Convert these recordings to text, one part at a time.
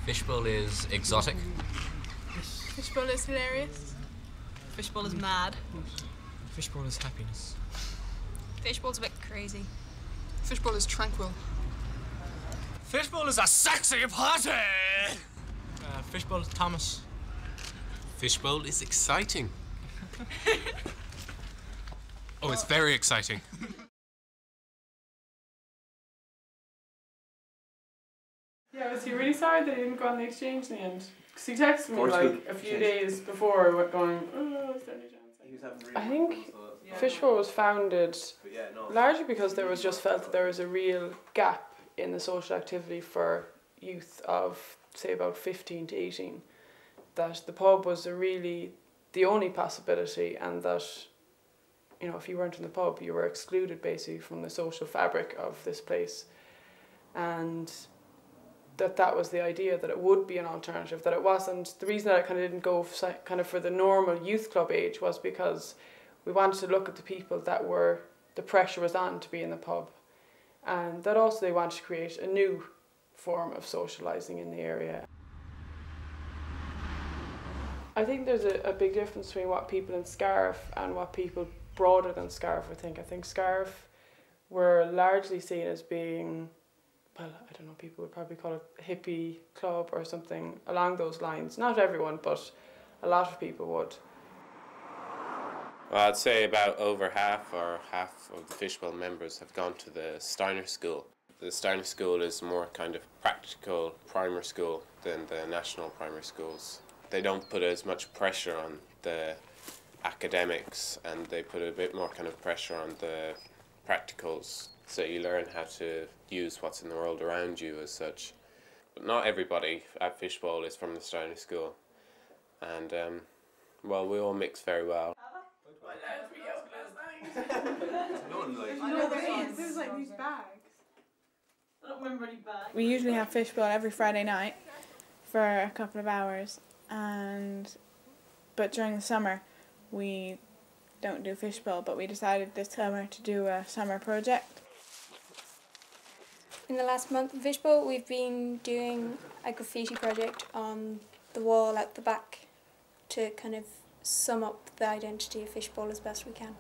Fishbowl is exotic. Fishbowl is hilarious. Fishbowl is mad. Fishbowl is happiness. Fishbowl's a bit crazy. Fishbowl is tranquil. Fishbowl is a sexy party! Fishbowl is Thomas. Fishbowl is exciting. Oh, it's very exciting. Yeah, was he really sorry that he didn't go on the exchange in the end? Because he texted me like a few days before going, oh, is there any chance? I think Fishbowl was founded largely because there was just felt that there was a real gap in the social activity for youth of, say, about 15 to 18. That the pub was the only possibility, and that, you know, if you weren't in the pub, you were excluded basically from the social fabric of this place. And that was the idea, that it would be an alternative, that it wasn't. The reason that it kind of didn't go kind of for the normal youth club age was because we wanted to look at the people that were, the pressure was on to be in the pub. And that also they wanted to create a new form of socialising in the area. I think there's a big difference between what people in Scariff and what people broader than Scariff I think Scariff were largely seen as being, well, I don't know, people would probably call it a hippie club or something along those lines. Not everyone, but a lot of people would. Well, I'd say about over half of the Fishbowl members have gone to the Steiner School. The Steiner School is more kind of practical primary school than the national primary schools. They don't put as much pressure on the academics, and they put a bit more kind of pressure on the practicals. So you learn how to use what's in the world around you as such. But not everybody at Fishbowl is from the Steiner School. And, well, we all mix very well. There's like these bags. I don't remember any bags. We usually have Fishbowl every Friday night for a couple of hours, but during the summer we don't do Fishbowl, but we decided this summer to do a summer project. In the last month of Fishbowl, we've been doing a graffiti project on the wall at the back to kind of sum up the identity of Fishbowl as best we can.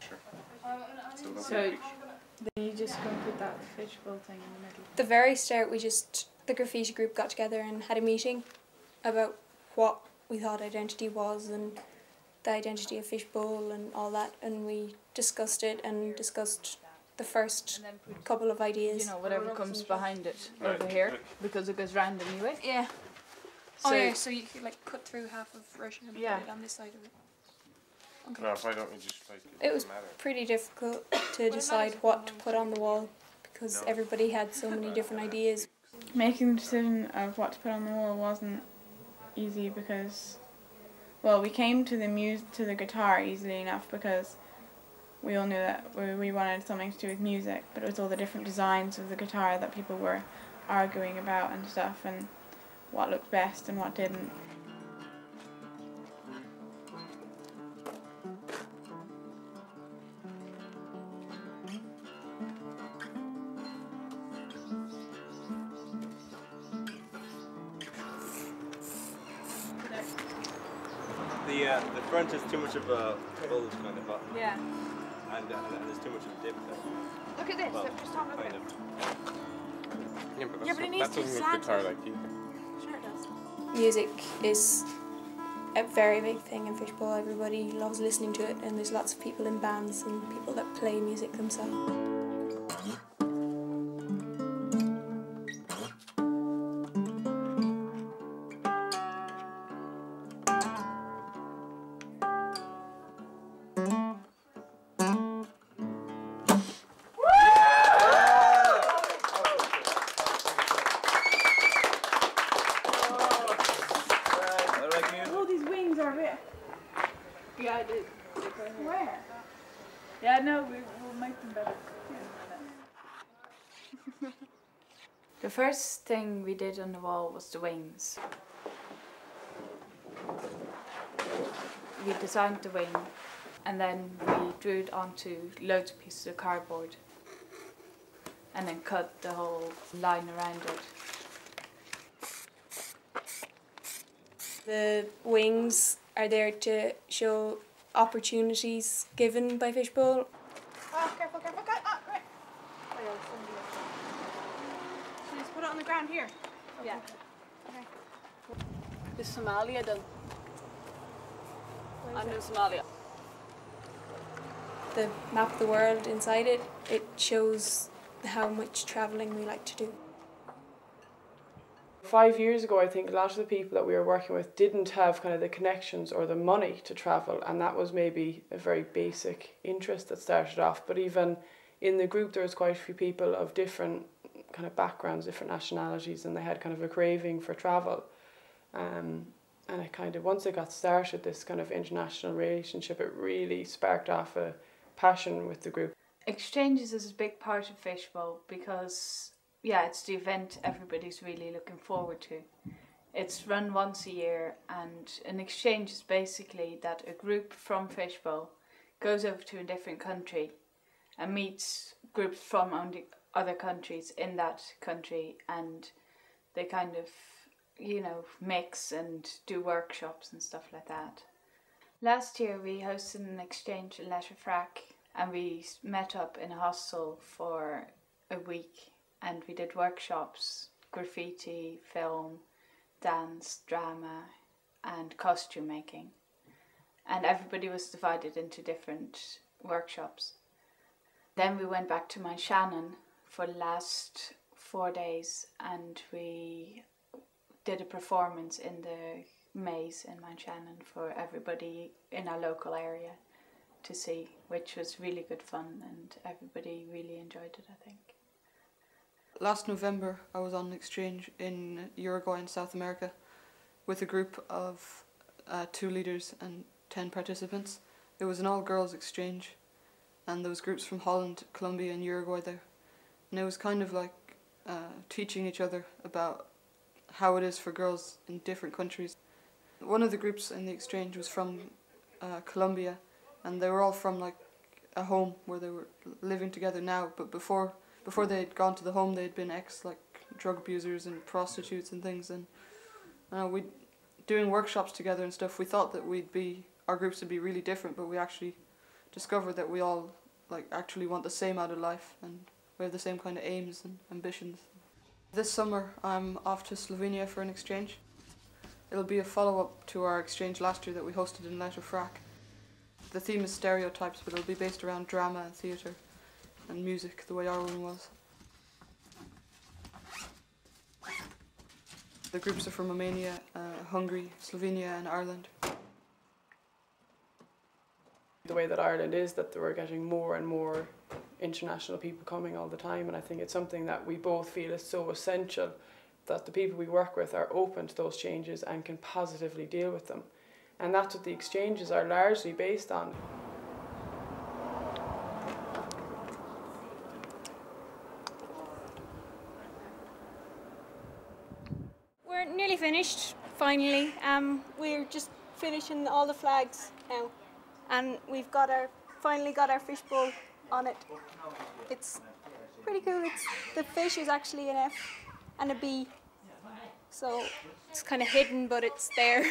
Sure. So then you just go and put that Fishbowl thing in the middle? At the very start, the graffiti group got together and had a meeting about what we thought identity was and the identity of Fishbowl and all that, and we discussed it and discussed the first couple of ideas. You know, whatever comes behind it over here, because it goes round anyway. Yeah. So, oh yeah, so you could like cut through half of Russia and put it on this side of it. Okay. No, why don't we just like it was pretty difficult to decide what to put on the wall because everybody had so many different ideas. Making the decision of what to put on the wall wasn't easy because, well, we came to the guitar easily enough because we all knew that we wanted something to do with music, but it was all the different designs of the guitar that people were arguing about and stuff, and what looked best and what didn't. The front is too much of a bulge kind of button. Yeah. And there's too much of a dip there. Look at this, well, just have a look at it. Yeah, but it needs to sound guitar like you. Sure it does. Music is a very big thing in Fishbowl. Everybody loves listening to it, and there's lots of people in bands and people that play music themselves. Yeah, I did. Where? Yeah, no, we'll make them better. The first thing we did on the wall was the wings. We designed the wing and then we drew it onto loads of pieces of cardboard and then cut the whole line around it. The wings are there to show opportunities given by Fishbowl. Oh, careful, careful, cut! Oh, right. So just put it on the ground here. Yeah. Okay. Is Somalia done? I'm in Somalia. The map of the world inside it, it shows how much travelling we like to do. 5 years ago, I think a lot of the people that we were working with didn't have kind of the connections or the money to travel, and that was maybe a very basic interest that started off. But even in the group, there was quite a few people of different kind of backgrounds, different nationalities, and they had kind of a craving for travel. And it kind of, once it got started, this kind of international relationship, it really sparked off a passion with the group. Exchanges is a big part of Fishbowl because, yeah, it's the event everybody's really looking forward to. It's run once a year, and an exchange is basically that a group from Fishbowl goes over to a different country and meets groups from other countries in that country, and they kind of, you know, mix and do workshops and stuff like that. Last year we hosted an exchange in Letterfrack, and we met up in a hostel for a week, and we did workshops, graffiti, film, dance, drama and costume making, and everybody was divided into different workshops. Then we went back to Mount Shannon for the last 4 days, and we did a performance in the maze in Mount Shannon for everybody in our local area to see, which was really good fun, and everybody really enjoyed it, I think. Last November I was on an exchange in Uruguay in South America with a group of 2 leaders and 10 participants. It was an all-girls exchange, and there was groups from Holland, Colombia and Uruguay there. And it was kind of like teaching each other about how it is for girls in different countries. One of the groups in the exchange was from Colombia, and they were all from like a home where they were living together now, but before they'd gone to the home they'd been like drug abusers and prostitutes and things, and we doing workshops together and stuff. We thought that our groups would be really different, but we actually discovered that we all like actually want the same out of life, and we have the same kind of aims and ambitions. This summer I'm off to Slovenia for an exchange. It'll be a follow-up to our exchange last year that we hosted in Letterfrack. The theme is stereotypes, but it'll be based around drama and theatre and music, the way our one was. The groups are from Romania, Hungary, Slovenia and Ireland. The way that Ireland is, that we're getting more and more international people coming all the time, and I think it's something that we both feel is so essential, that the people we work with are open to those changes and can positively deal with them. And that's what the exchanges are largely based on. We're nearly finished, finally. We're just finishing all the flags now, and we've finally got our fishbowl on it. It's pretty cool. The fish is actually an F and a B, so it's kind of hidden, but it's there.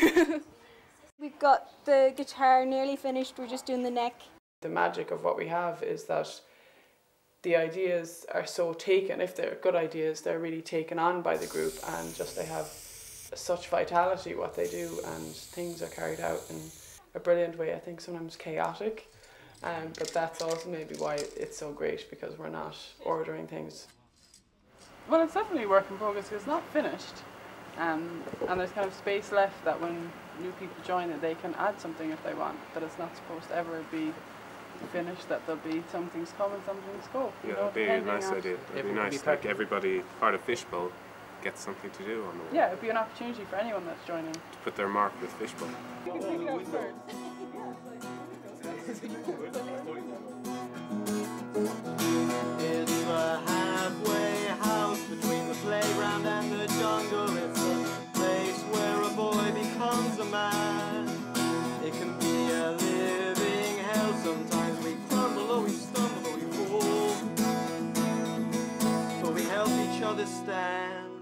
We've got the guitar nearly finished. We're just doing the neck. The magic of what we have is that the ideas are so taken. If they're good ideas, they're really taken on by the group, and just they have such vitality what they do, and things are carried out in a brilliant way. I think sometimes chaotic, but that's also maybe why it's so great, because we're not ordering things. Well, it's definitely a work in progress because it's not finished, and there's kind of space left that when new people join it, they can add something if they want, but it's not supposed to ever be finished, that there'll be some things come and some things go. Yeah, it'd be a nice idea. It'd be nice, like everybody part of Fishbowl gets something to do on the wall. Yeah, it'd be an opportunity for anyone that's joining. To put their mark with Fishbowl. You can take it out first. It's a halfway house between the playground and the jungle. It's a place where a boy becomes a man. It can be a living hell. Sometimes we crumble or we stumble or we fall, but we help each other stand.